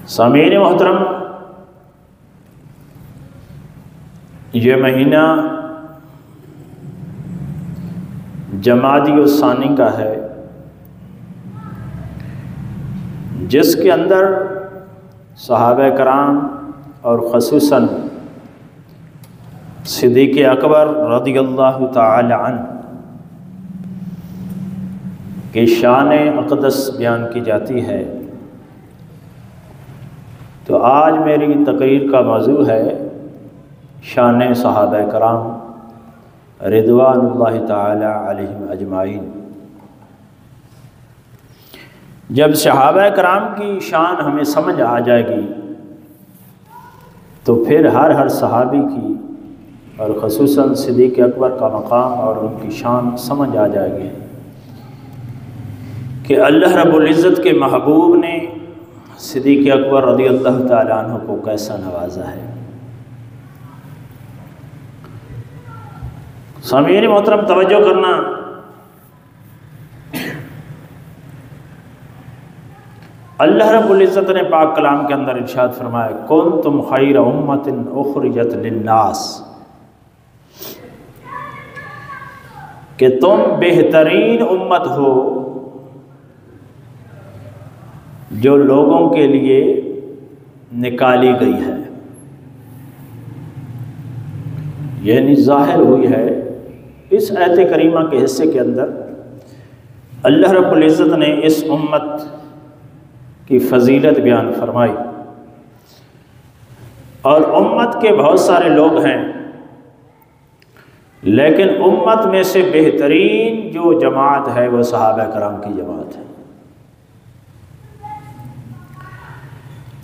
سامعین محترم، یہ مہینہ جمادی الثانی کا ہے، جس کے اندر صحابہ کرام اور خصوصاً صدیق اکبر رضی اللہ تعالی عنہ کی شان اقدس بیان کی جاتی ہے۔ تو آج میری تقریر کا موضوع ہے شان صحابہ کرام رضوان اللہ تعالی علیہم اجمعین۔ جب صحابہ کرام کی شان ہمیں سمجھ آ جائے گی تو پھر ہر صحابی کی اور خصوصاً صدیق اکبر کا مقام اور ان کی شان سمجھ آ جائے گی کہ اللہ رب العزت کے محبوب نے صدیق اکبر رضی اللہ تعالیٰ عنہ کو کیسا نوازا ہے۔ سامعین محترم، توجہ کرنا، اللہ رب العزت نے پاک کلام کے اندر ارشاد فرمایا کنتم خیر امۃ اخرجت للناس، کہ تم بہترین امت ہو جو لوگوں کے لیے نکالی گئی ہے، یعنی ظاہر ہوئی ہے اس آیت کریمہ کے حصے کے اندر اللہ رب العزت نے اس امت کی فضیلت بیان فرمائی، اور امت کے بہت سارے لوگ ہیں، لیکن امت میں سے بہترین جو جماعت ہے وہ صحابہ کرام کی جماعت ہے۔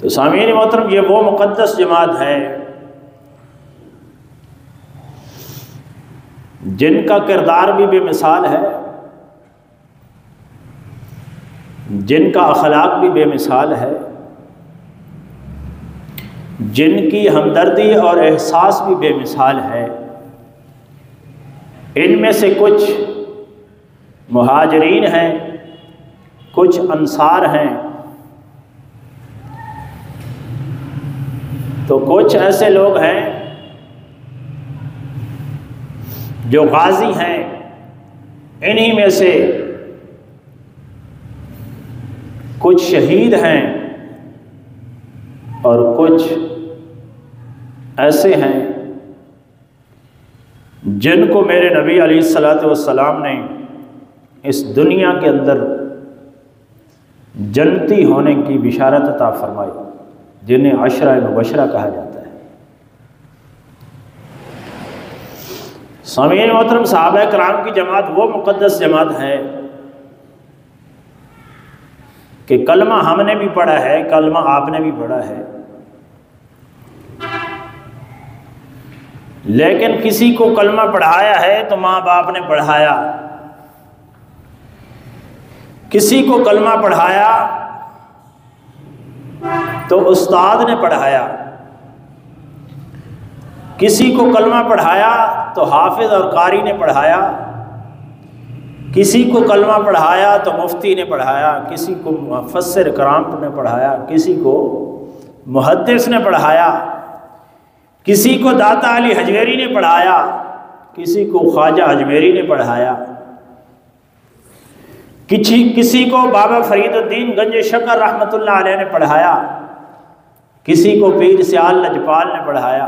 تو سامعین محترم، یہ وہ مقدس جماعت ہے جن کا کردار بھی بے مثال ہے، جن کا اخلاق بھی بے مثال ہے، جن کی ہمدردی اور احساس بھی بے مثال ہے۔ ان میں سے کچھ مہاجرین ہیں، کچھ انصار ہیں، تو کچھ ایسے لوگ ہیں جو غازی ہیں، انہی میں سے کچھ شہید ہیں، اور کچھ ایسے ہیں جن کو میرے نبی علیہ الصلوۃ والسلام نے اس دنیا کے اندر جنتی ہونے کی بشارت عطا فرمائی، جنہیں عشرہ مبشرہ کہا جاتا ہے۔ سامعین محترم، صحابہ کرام کی جماعت وہ مقدس جماعت ہے کہ کلمہ ہم نے بھی پڑھا ہے، کلمہ آپ نے بھی پڑھا ہے، لیکن کسی کو کلمہ پڑھایا ہے تو ماں باپ نے پڑھایا، کسی کو کلمہ پڑھایا تو استاد نے پڑھایا، کسی کو کلمہ پڑھایا تو حافظ اور قاری نے پڑھایا، کسی کو کلمہ پڑھایا تو مفتی نے پڑھایا، کسی کو مفسر کرام نے پڑھایا، کسی کو محدث نے پڑھایا، کسی کو داتا علی حجویری نے پڑھایا، کسی کو خواجہ اجمیری نے پڑھایا، کسی کو بابا فرید الدین گنج شکر رحمۃ اللہ علیہ نے پڑھایا، کسی کو پیر سیال لجپال نے پڑھایا،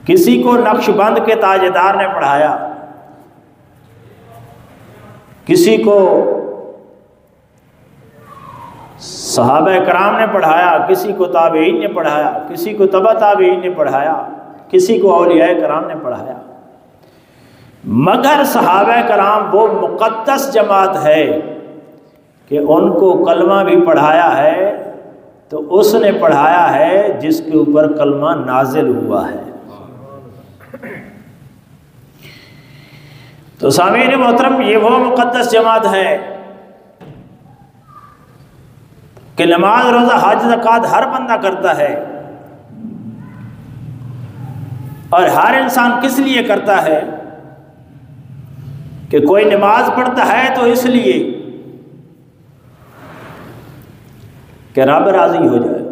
کسی کو نقش بند کے تاجدار نے پڑھایا، کسی کو صحابہ کرام نے پڑھایا، کسی کو تابعین نے پڑھایا، کسی کو تبع تابعین نے پڑھایا، کسی کو اولیاء کرام نے پڑھایا، مگر صحابہ کرام وہ مقدس جماعت ہے کہ ان کو کلمہ بھی پڑھایا ہے تو اس نے پڑھایا ہے جس کے اوپر کلمہ نازل ہوا ہے۔ تو سامعین محترم، یہ وہ مقدس جماعت ہے کہ نماز، روزہ، حج، زکوٰۃ ہر بندہ کرتا ہے، اور ہر انسان کس لیے کرتا ہے کہ کوئی نماز پڑھتا ہے تو اس لیے کہ رب راضی ہو جائے۔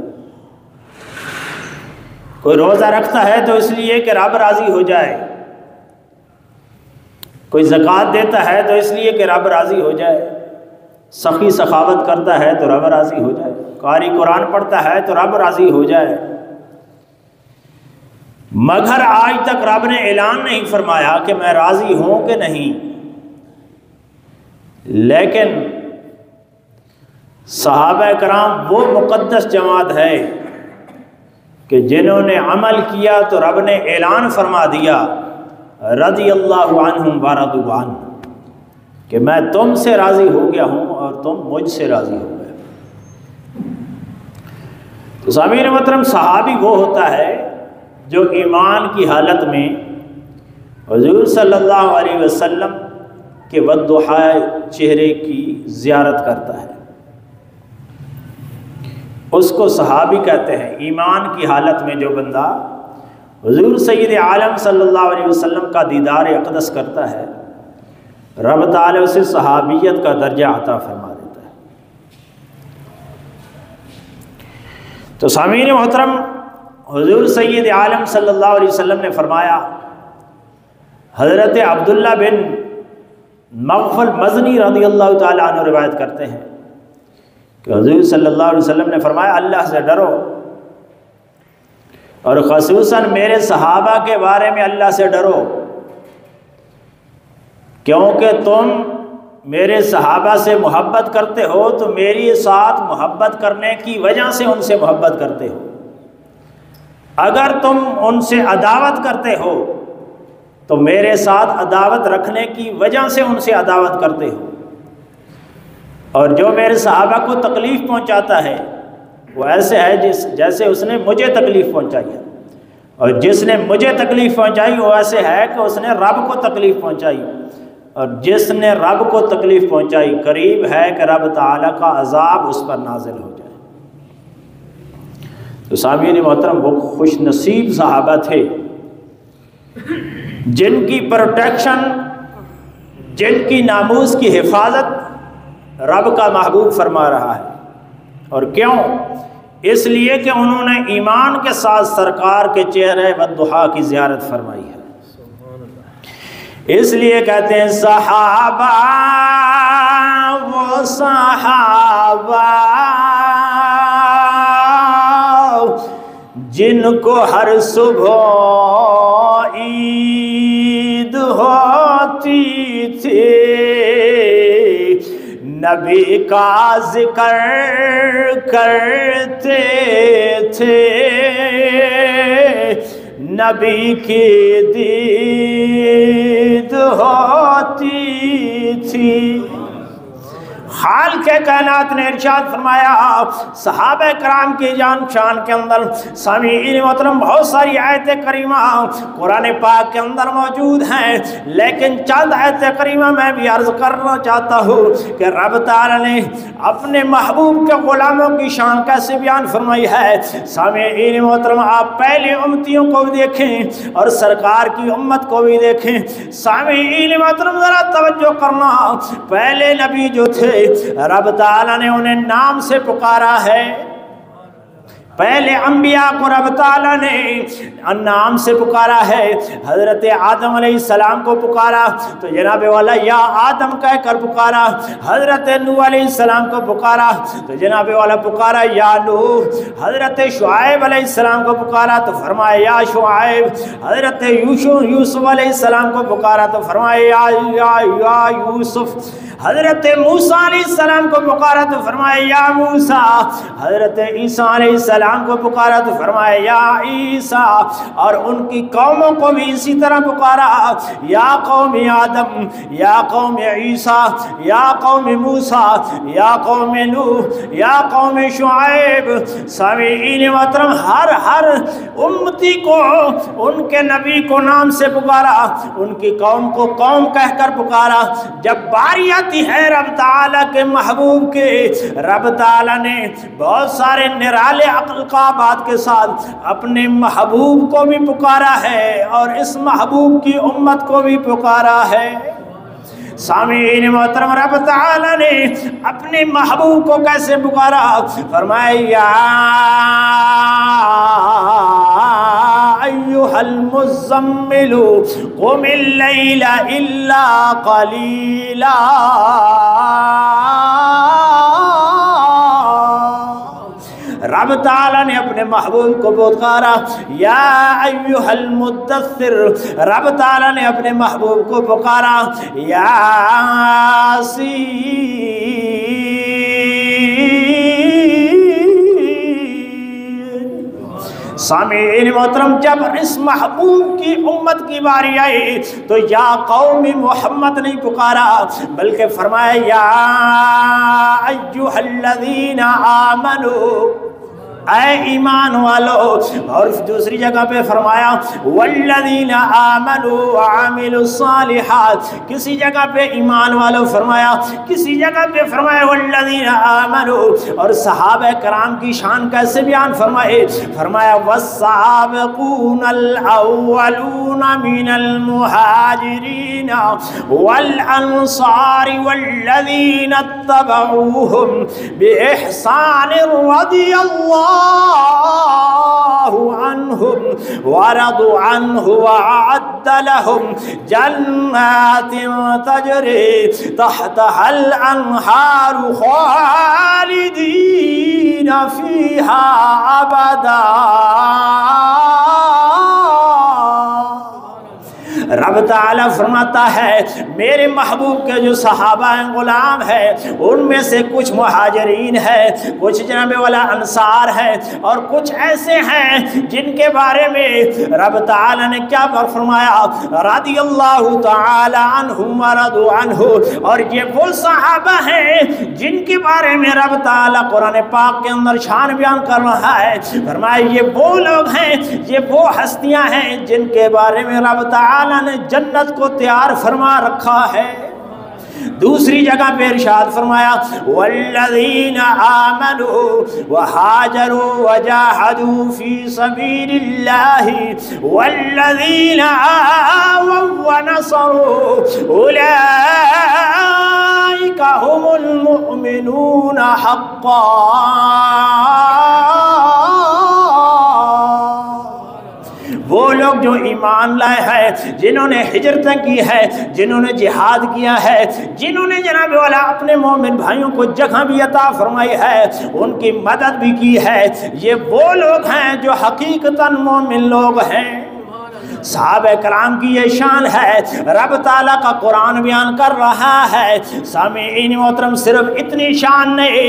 کوئی روزہ رکھتا ہے تو اس لیے کہ رب راضی ہو جائے، کوئی زکوٰۃ دیتا ہے تو اس لیے کہ رب راضی ہو جائے، سخی سخاوت کرتا ہے تو رب راضی ہو جائے، قاری قرآن پڑھتا ہے تو رب راضی ہو جائے۔ مگر آج تک رب نے اعلان نہیں فرمایا کہ میں راضی ہوں کہ نہیں۔ لیکن صحابہ کرام وہ مقدس جماعت ہے کہ جنہوں نے عمل کیا تو رب نے اعلان فرما دیا رضی اللہ عنہم ورضوا عنہ کہ میں تم سے راضی ہو گیا ہوں اور تم مجھ سے راضی ہو گئے۔ تو سامعین محترم، صحابی وہ ہوتا ہے جو ایمان کی حالت میں حضور صلی اللہ علیہ وسلم کے والضحیٰ چہرے کی زیارت کرتا ہے، اس کو صحابی کہتے ہیں۔ ایمان کی حالت میں جو بندہ حضور سید عالم صلی اللہ علیہ وسلم کا دیدار اقدس کرتا ہے، رب تعالیٰ اسے صحابیت کا درجہ عطا فرما دیتا ہے۔ تو سامعین محترم، حضور سید عالم صلی اللہ علیہ وسلم نے فرمایا، حضرت عبداللہ بن مغفل مزنی رضی اللہ تعالیٰ عنہ روایت کرتے ہیں کہ حضور صلی اللہ علیہ وسلم نے فرمایا اللہ سے ڈرو، اور خصوصاً میرے صحابہ کے بارے میں اللہ سے ڈرو، کیونکہ تم میرے صحابہ سے محبت کرتے ہو تو میری ساتھ محبت کرنے کی وجہ سے ان سے محبت کرتے ہو، اگر تم ان سے عداوت کرتے ہو تو میرے ساتھ عداوت رکھنے کی وجہ سے ان سے عداوت کرتے ہو، اور جو میرے صحابہ کو تکلیف پہنچاتا ہے وہ ایسے ہے جیسے اس نے مجھے تکلیف پہنچائی ہے، اور جس نے مجھے تکلیف پہنچائی وہ ایسے ہے کہ اس نے رب کو تکلیف پہنچائی، اور جس نے رب کو تکلیف پہنچائی قریب ہے کہ رب تعالیٰ کا عذاب اس پر نازل ہو جائے۔ تو سامعین محترم، وہ خوش نصیب صحابہ تھے جن کی پروٹیکشن، جن کی ناموس کی حفاظت رب کا محبوب فرما رہا ہے۔ اور کیوں؟ اس لیے کہ انہوں نے ایمان کے ساتھ سرکار کے چہرے والضحیٰ کی زیارت فرمائی ہے۔ اس لیے کہتے ہیں صحابہ وہ صحابہ جن کو ہر صبح عید ہوتی تھی، نبی کا ذکر کرتے تھے، نبی کی دید ہوتی تھی۔ حال کے کائنات نے ارشاد فرمایا، صحابہ کرام کی جان شان کے اندر سامعین محترم بہت ساری آیت کریمہ قرآن پاک کے اندر موجود ہیں، لیکن چند آیت کریمہ میں بھی عرض کرنا چاہتا ہوں کہ رب تعالی نے اپنے محبوب کے غلاموں کی شان کیسے بیان فرمائی ہے۔ سامعین محترم، آپ پہلے امتیوں کو بھی دیکھیں اور سرکار کی امت کو بھی دیکھیں۔ سامعین محترم ذرا توجہ کرنا، پہلے نبی جو تھے رب تعالیٰ نے انہیں نام سے پکارا ہے، پہلے انبیاء کو رب تعالیٰ نے نام سے پکارا ہے۔ حضرت آدم علیہ السلام کو پکارا تو جناب والا یا آدم کہہ کر پکارا، حضرت نوح علیہ السلام کو پکارا تو جناب والا پکارا یا نوح، حضرت شعیب علیہ السلام کو پکارا تو فرمایا یا شعیب، حضرت یوسف علیہ السلام کو پکارا تو فرمایا یا یوسف، حضرت موسیٰ علیہ السلام کو پکارا تو فرمایا یا موسیٰ، حضرت عیسیٰ علیہ السلام کو پکارا تو فرمایا یا عیسیٰ، اور ان کی قوموں کو بھی اسی طرح پکارا، یا قوم آدم، یا قوم عیسیٰ، یا قوم موسیٰ، یا قوم نوح، یا قوم شعیب۔ سامعین محترم، ہر امتی کو ان کے نبی کو نام سے پکارا، ان کی قوم کو قوم کہہ کر پکارا۔ جب باری آتی ہے رب تعالیٰ کے محبوب کے، رب تعالیٰ نے بہت سارے نرالے القابات کے ساتھ اپنے محبوب کو بھی پکارا ہے اور اس محبوب کی امت کو بھی پکارا ہے۔ سامعین محترم، رب تعالی نے اپنے محبوب کو کیسے پکارا؟ فرمایا یا ایھا المزمل قم اللیل الا قلیلا، رب تعالیٰ نے اپنے محبوب کو پکارا یا ایھا المدثر، رب تعالیٰ نے اپنے محبوب کو پکارا یاسین۔ سامعین محترم، جب اس محبوب کی امت کی باری آئی تو یا قوم محمد نہیں پکارا، بلکہ فرمایا یا ایھا الذین آمنوا، اے ایمان والو، اور دوسری جگہ پہ فرمایا والذین آمنوا وعملوا الصالحات، کسی جگہ پہ ایمان والو فرمایا، کسی جگہ پہ فرمایا والذین آمنوا، اور صحابہ کرام کی شان کیسے بیان فرمائے؟ فرمایا والسابقون الاولون من المہاجرین والانصار والذین اتبعوہم باحسان رضی اللہ عنہم ورضوا عنہ وأعد لهم جنات تجری تحتها الانہار خالدین فیہا ابدا۔ رب تعالیٰ فرماتا ہے میرے محبوب کے جو صحابہ ہیں غلام ہیں، ان میں سے کچھ مہاجرین ہیں، کچھ جناب والا انصار ہیں، اور کچھ ایسے ہیں جن کے بارے میں رب تعالیٰ نے کیا فرمایا؟ رضی اللہ تعالی عنہم ورضوا عنہ، اور یہ وہ صحابہ ہیں جن کے بارے میں رب تعالیٰ قرآن پاک کے اندر شان بیان کر رہا ہے۔ فرمایا یہ وہ لوگ ہیں، یہ وہ ہستیاں ہیں جن کے بارے میں رب تعالیٰ نے جنت کو تیار فرما رکھا ہے۔ دوسری جگہ پہ ارشاد فرمایا والذین آمنوا وہاجروا وجاہدوا فی سبیل اللہ والذین آووا ونصروا اولئک هم المؤمنون حقا۔ وہ لوگ جو ایمان لائے ہیں، جنہوں نے ہجرتیں کی ہے، جنہوں نے جہاد کیا ہے، جنہوں نے جناب والا اپنے مومن بھائیوں کو جگہ بھی عطا فرمائی ہے، ان کی مدد بھی کی ہے، یہ وہ لوگ ہیں جو حقیقتاً مومن لوگ ہیں۔ صحابہ کرام کی یہ شان ہے، رب تعالیٰ کا قرآن بیان کر رہا ہے۔ سامعین محترم، صرف اتنی شان نہیں،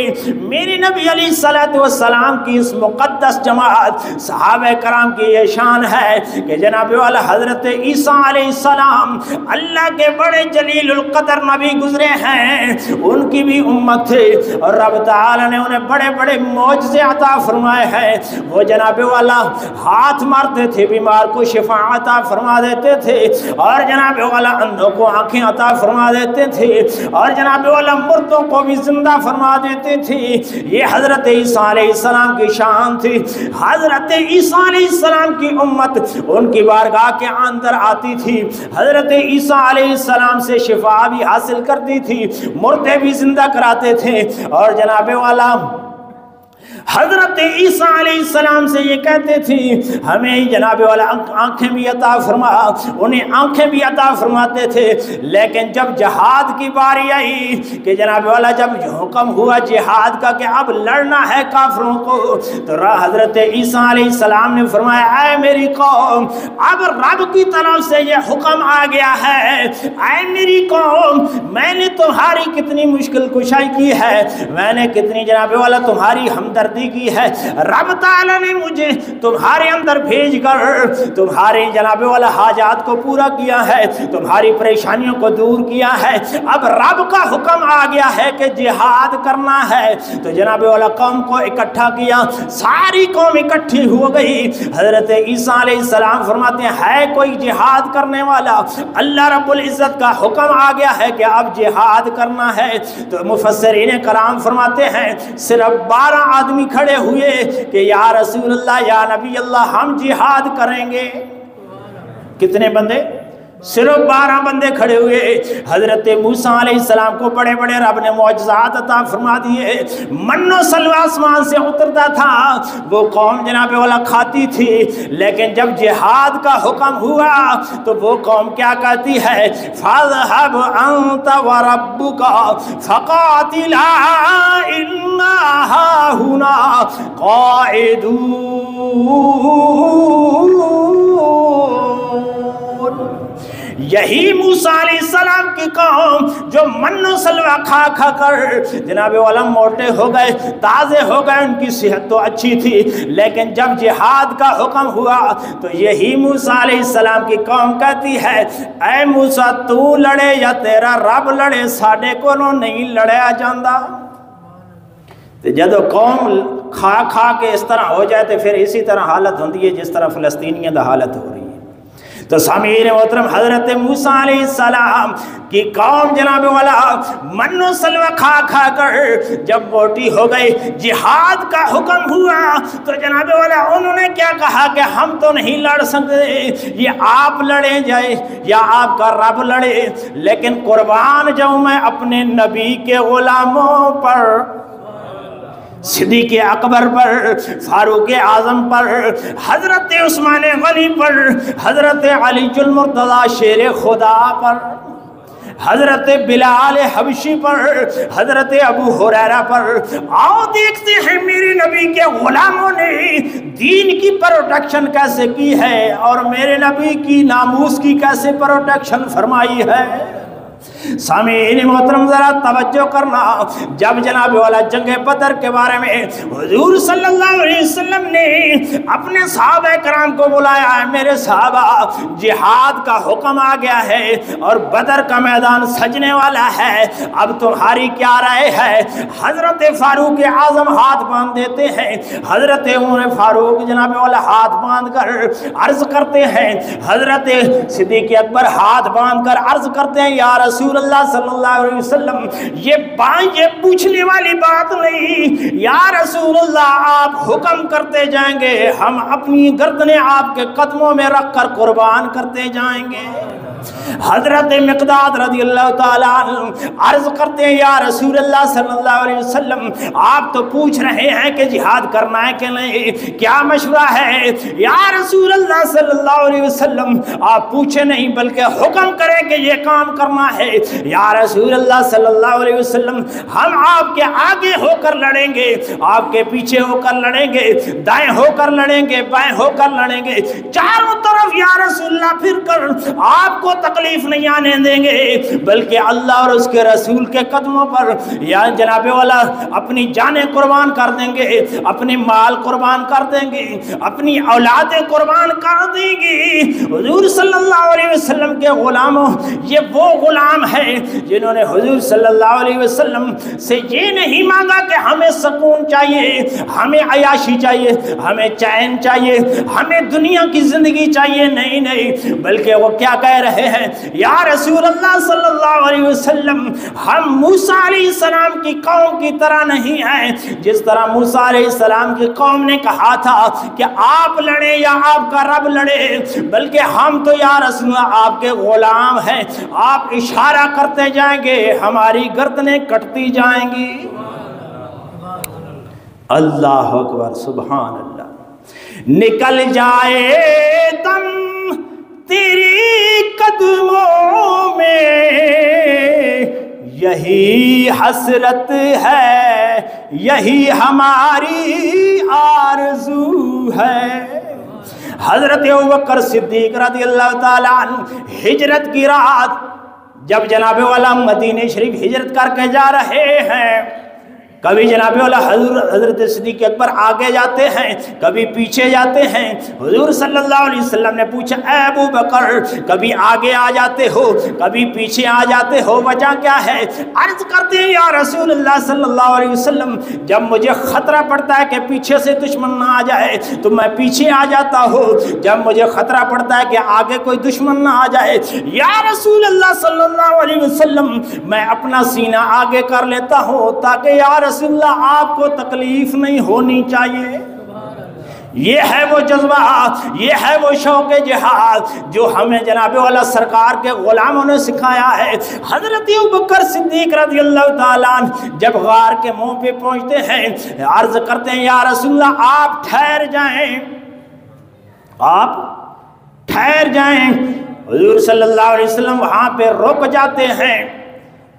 میری نبی علیہ السلام کی اس مقدس جماعت صحابہ کرام کی یہ شان ہے کہ جناب والا حضرت عیسیٰ علیہ السلام اللہ کے بڑے جلیل القدر نبی گزرے ہیں، ان کی بھی امت تھی، اور رب تعالیٰ نے انہیں بڑے بڑے معجزے عطا فرمائے ہیں۔ وہ جناب والا ہاتھ مارتے تھے، بیمار کو شفا عطا فرما دیتے تھے، اور جناب والا اندھوں کو آنکھیں عطا فرما دیتے تھے، اور جناب والا مردوں کو بھی زندہ فرما دیتے تھے۔ یہ حضرت عیسیٰ علیہ السلام کی شان تھی۔ حضرت عیسیٰ علیہ السلام کی امت ان کی بارگاہ کے اندر آتی تھی، حضرت عیسیٰ علیہ السلام سے شفا بھی حاصل کرتی تھی، مردے بھی زندہ کراتے تھے، اور جناب والا حضرت عیسیٰ علیہ السلام سے یہ کہتے تھے ہمیں جناب والا آنکھیں بھی عطا فرما، انہیں آنکھیں بھی عطا فرماتے تھے۔ لیکن جب جہاد کی باری آئی کہ جناب والا جب حکم ہوا جہاد کا کہ اب لڑنا ہے کافروں کو، تو حضرت عیسیٰ علیہ السلام نے فرمایا اے میری قوم، اب رب کی طرف سے یہ حکم آ گیا ہے، اے میری قوم میں نے تمہاری کتنی مشکل کشائی کی ہے، میں نے کتنی جناب والا تمہاری ہمدردی کی ہے، رب تعالیٰ نے مجھے تمہارے اندر بھیج کر تمہاری جناب والا حاجات کو پورا کیا ہے، تمہاری پریشانیوں کو دور کیا ہے، اب رب کا حکم آ گیا ہے کہ جہاد کرنا ہے۔ تو جناب والا قوم کو اکٹھا کیا، ساری قوم اکٹھی ہو گئی۔ حضرت عیسیٰ علیہ السلام فرماتے ہیں ہے کوئی جہاد کرنے والا؟ اللہ رب العزت کا حکم آ گیا ہے کہ اب جہاد کرنا ہے۔ تو مفسرین کرام فرماتے ہیں صرف 12 آدمی کھڑے ہوئے کہ یا رسول اللہ، یا نبی اللہ، ہم جہاد کریں گے۔ کتنے بندے؟ صرف 12 بندے کھڑے ہوئے. حضرت موسیٰ علیہ السلام کو بڑے بڑے رب نے معجزات عطا فرما دیے. من و سلوہ آسمان سے اترتا تھا. وہ قوم جناب والا کھاتی تھی، لیکن جب جہاد کا حکم ہوا تو وہ قوم کیا کہتی ہے؟ فَاذْهَبْ أَنْتَ وَرَبُّكَ فَقَاتِلَا إِنَّا هَاهُنَا قَاعِدُونَ. یہی موسیٰ علیہ السلام کی قوم جو من و سلوہ کھا کھا کر جناب والا موٹے ہو گئے، تازے ہو گئے، ان کی صحت تو اچھی تھی، لیکن جب جہاد کا حکم ہوا تو یہی موسیٰ علیہ السلام کی قوم کہتی ہے اے موسیٰ تو لڑے یا تیرا رب لڑے، ساڈے کو نہیں لڑیا جاندہ. جب قوم کھا کھا کے اس طرح ہو جائے تو پھر اسی طرح حالت ہوتی ہے جس طرح فلسطینیوں دا حالت ہو رہی ہے. تو سامعین محترم، حضرت موسیٰ علیہ السلام کی قوم جناب والا من و سلوہ کھا کھا کر جب موٹی ہو گئی، جہاد کا حکم ہوا تو جناب والا انہوں نے کیا کہا کہ ہم تو نہیں لڑ سکتے، یہ آپ لڑے جائے یا آپ کا رب لڑے، لیکن قربان جاؤں میں اپنے نبی کے غلاموں پر، صدیق اکبر پر، فاروق اعظم پر، حضرت عثمان غنی پر، حضرت علی المرتضی شیر خدا پر، حضرت بلال حبشی پر، حضرت ابو ہریرہ پر. آؤ دیکھتے ہیں میرے نبی کے غلاموں نے دین کی پروٹیکشن کیسے کی ہے اور میرے نبی کی ناموس کی کیسے پروٹیکشن فرمائی ہے. سامعین محترم ذرا توجہ کرنا، جب جناب والا جنگ بدر کے بارے میں حضور صلی اللہ علیہ وسلم نے اپنے صحابہ کرام کو بلایا ہے، میرے صحابہ جہاد کا حکم آ گیا ہے اور بدر کا میدان سجنے والا ہے، اب تمہاری کیا رائے ہے؟ حضرت فاروق اعظم ہاتھ باندھ دیتے ہیں، حضرت عمر فاروق جناب والا ہاتھ باندھ کر عرض کرتے ہیں، حضرت صدیق اکبر ہاتھ باندھ کر عرض کرتے ہیں یا رسول اللہ صلی اللہ علیہ وسلم یہ پوچھنے والی بات نہیں، یا رسول اللہ آپ حکم کرتے جائیں گے، ہم اپنی گردنیں آپ کے قدموں میں رکھ کر قربان کرتے جائیں گے. حضرت مقداد رضی اللہ تعالیٰ عنہ عرض کرتے ہیں یا رسول اللہ صلی اللہ علیہ وسلم آپ تو پوچھ رہے ہیں کہ جہاد کرنا ہے کہ نہیں، کیا مشورہ ہے؟ یا رسول اللہ صلی اللہ علیہ وسلم آپ پوچھے نہیں بلکہ حکم کریں کہ یہ کام کرنا ہے. یا رسول اللہ صلی اللہ علیہ وسلم ہم آپ کے آگے ہو کر لڑیں گے، آپ کے پیچھے ہو کر لڑیں گے، دائیں ہو کر لڑیں گے، بائیں ہو کر لڑیں گے، چاروں طرف یا رسول اللہ پھر کر آپ کو تکلیف نہیں آنے دیں گے، بلکہ اللہ اور اس کے رسول کے قدموں پر یا جناب والا اپنی جانیں قربان کر دیں گے، اپنی مال قربان کر دیں گے، اپنی اولادیں قربان کر دیں گے. حضور صلی اللہ علیہ وسلم کے غلاموں، یہ وہ غلام ہیں جنہوں نے حضور صلی اللہ علیہ وسلم سے یہ نہیں مانگا کہ ہمیں سکون چاہیے، ہمیں عیاشی چاہیے، ہمیں چین چاہیے، ہمیں دنیا کی زندگی چاہیے، نہیں، بلکہ وہ کیا کہہ رہے ہیں یا رسول اللہ صلی اللہ علیہ وسلم ہم موسیٰ علیہ السلام کی قوم کی طرح نہیں ہیں، جس طرح موسیٰ علیہ السلام کی قوم نے کہا تھا کہ آپ لڑیں یا آپ کا رب لڑے، بلکہ ہم تو یا رسول اللہ آپ کے غلام ہیں، آپ اشارہ کرتے جائیں گے ہماری گردنیں کٹتی جائیں گی. اللہ اکبر، سبحان اللہ. نکل جائے دم تیری قدموں میں یہی حسرت ہے، یہی ہماری آرزو ہے. حضرت ابوبکر صدیق رضی اللہ تعالیٰ عنہ ہجرت کی رات جب جناب والا مدینہ شریف ہجرت کر کے جا رہے ہیں، کبھی جناب والا حضرت صدیق اکبر آگے جاتے ہیں، کبھی پیچھے جاتے ہیں. حضور صلی اللہ علیہ وسلم نے پوچھا اے ابو بکر کبھی آگے آ جاتے ہو کبھی پیچھے آ جاتے ہو، وجہ کیا ہے؟ عرض کرتے ہیں یا رسول اللہ صلی اللہ علیہ وسلم جب مجھے خطرہ پڑتا ہے کہ پیچھے سے دشمن نہ آ جائے تو میں پیچھے آ جاتا ہوں، جب مجھے خطرہ پڑتا ہے کہ آگے کوئی دشمن نہ آ جائے یا رسول اللہ صلی اللہ علیہ وسلم میں اپنا سینہ آگے کر لیتا ہوں تاکہ یا رسول اللہ آپ کو تکلیف نہیں ہونی چاہیے. یہ ہے وہ جذبہ، یہ ہے وہ شوق جہاد جو ہمیں جناب والا سرکار کے غلاموں نے سکھایا ہے۔ حضرت ابوبکر صدیق رضی اللہ تعالیٰ عنہ جب غار کے منہ پہ پہنچتے ہیں، عرض کرتے ہیں یا رسول اللہ آپ ٹھہر جائیں، آپ ٹھہر جائیں۔ حضور صلی اللہ علیہ وسلم وہاں پہ رک جاتے ہیں۔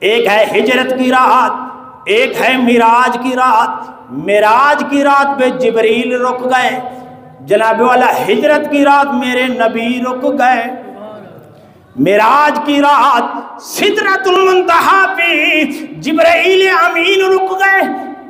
ایک ہے ہجرت کی رات، ایک ہے معراج کی رات۔ معراج کی رات پہ جبریل رک گئے، جناب والا ہجرت کی رات میرے نبی رک گئے۔ معراج کی رات سدرۃ المنتہا پہ جبرائیل امین رک گئے،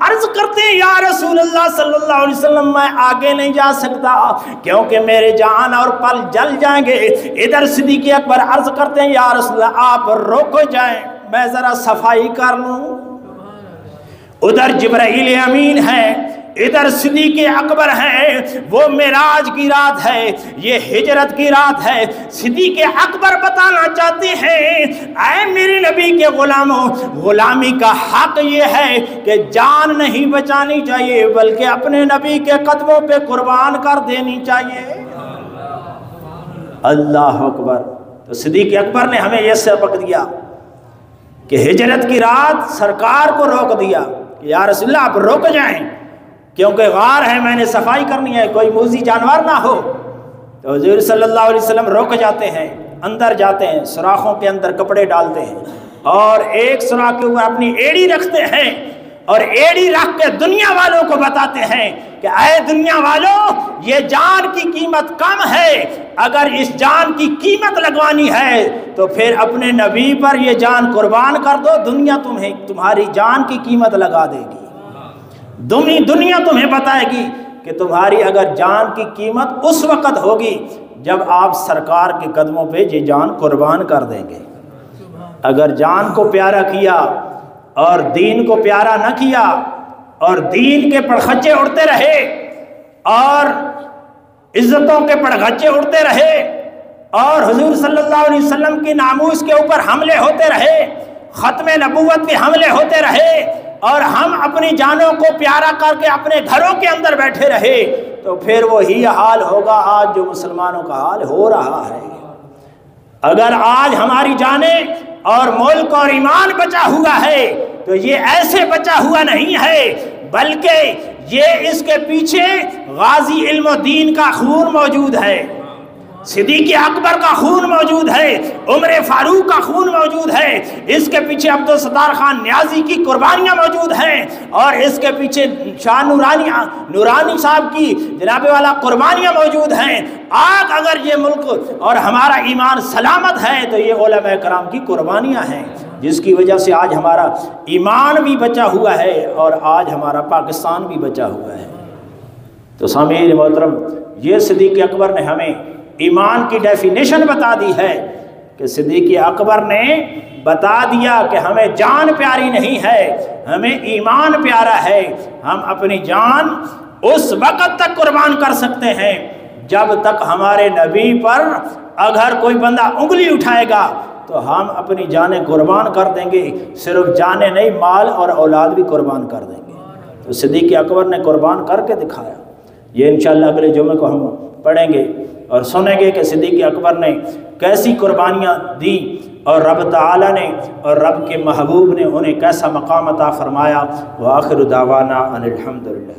عرض کرتے ہیں یا رسول اللہ صلی اللہ علیہ وسلم میں آگے نہیں جا سکتا کیونکہ میرے جان اور پل جل جائیں گے۔ ادھر صدیق اکبر عرض کرتے ہیں یا رسول اللہ آپ رک جائیں، میں ذرا صفائی کر لوں۔ ادھر جبرائیل امین ہے، ادھر صدیق اکبر ہے۔ وہ معراج کی رات ہے، یہ ہجرت کی رات ہے۔ صدیق اکبر بتانا چاہتے ہیں اے میرے نبی کے غلاموں، غلامی کا حق یہ ہے کہ جان نہیں بچانی چاہیے بلکہ اپنے نبی کے قدموں پہ قربان کر دینی چاہیے۔ اللہ اکبر۔ تو صدیق اکبر نے ہمیں یہ سبق دیا کہ ہجرت کی رات سرکار کو روک دیا کہ یا رسول اللہ آپ رک جائیں کیونکہ غار ہے، میں نے صفائی کرنی ہے، کوئی موذی جانور نہ ہو۔ تو حضور صلی اللہ علیہ وسلم رک جاتے ہیں، اندر جاتے ہیں، سوراخوں کے اندر کپڑے ڈالتے ہیں اور ایک سوراخ کے اوپر اپنی ایڑی رکھتے ہیں اور ایڑی رکھ کے دنیا والوں کو بتاتے ہیں کہ اے دنیا والوں یہ جان کی قیمت کم ہے، اگر اس جان کی قیمت لگوانی ہے تو پھر اپنے نبی پر یہ جان قربان کر دو، دنیا تمہاری جان کی قیمت لگا دے گی۔ دنیا تمہیں بتائے گی کہ تمہاری اگر جان کی قیمت اس وقت ہوگی جب آپ سرکار کے قدموں پہ یہ جان قربان کر دیں گے۔ اگر جان کو پیارا کیا اور دین کو پیارا نہ کیا اور دین کے پڑخچے اڑتے رہے اور عزتوں کے پڑخچے اڑتے رہے اور حضور صلی اللہ علیہ وسلم کی ناموس کے اوپر حملے ہوتے رہے، ختم نبوت کے حملے ہوتے رہے اور ہم اپنی جانوں کو پیارا کر کے اپنے گھروں کے اندر بیٹھے رہے تو پھر وہی حال ہوگا آج جو مسلمانوں کا حال ہو رہا ہے۔ اگر آج ہماری جانیں اور ملک اور ایمان بچا ہوا ہے تو یہ ایسے بچا ہوا نہیں ہے بلکہ یہ اس کے پیچھے غازی علم و دین کا خون موجود ہے، صدیق اکبر کا خون موجود ہے، عمر فاروق کا خون موجود ہے، اس کے پیچھے عبدالستار خان نیازی کی قربانیاں موجود ہیں اور اس کے پیچھے شاہ نورانی صاحب کی جناب والا قربانیاں موجود ہیں۔ آج اگر یہ ملک اور ہمارا ایمان سلامت ہے تو یہ علماء کرام کی قربانیاں ہیں جس کی وجہ سے آج ہمارا ایمان بھی بچا ہوا ہے اور آج ہمارا پاکستان بھی بچا ہوا ہے۔ تو سامعین محترم، یہ صدیق اکبر نے ہمیں ایمان کی ڈیفینیشن بتا دی ہے کہ صدیق اکبر نے بتا دیا کہ ہمیں جان پیاری نہیں ہے، ہمیں ایمان پیارا ہے۔ ہم اپنی جان اس وقت تک قربان کر سکتے ہیں جب تک ہمارے نبی پر اگر کوئی بندہ انگلی اٹھائے گا تو ہم اپنی جانیں قربان کر دیں گے، صرف جانیں نہیں مال اور اولاد بھی قربان کر دیں گے۔ تو صدیق اکبر نے قربان کر کے دکھایا۔ یہ انشاءاللہ اگلے جمعے کو ہم پڑھیں گے اور سنیں گے کہ صدیق اکبر نے کیسی قربانیاں دی اور رب تعالیٰ نے اور رب کے محبوب نے انہیں کیسا مقام عطا فرمایا۔ وآخر دعوانا ان الحمدللہ۔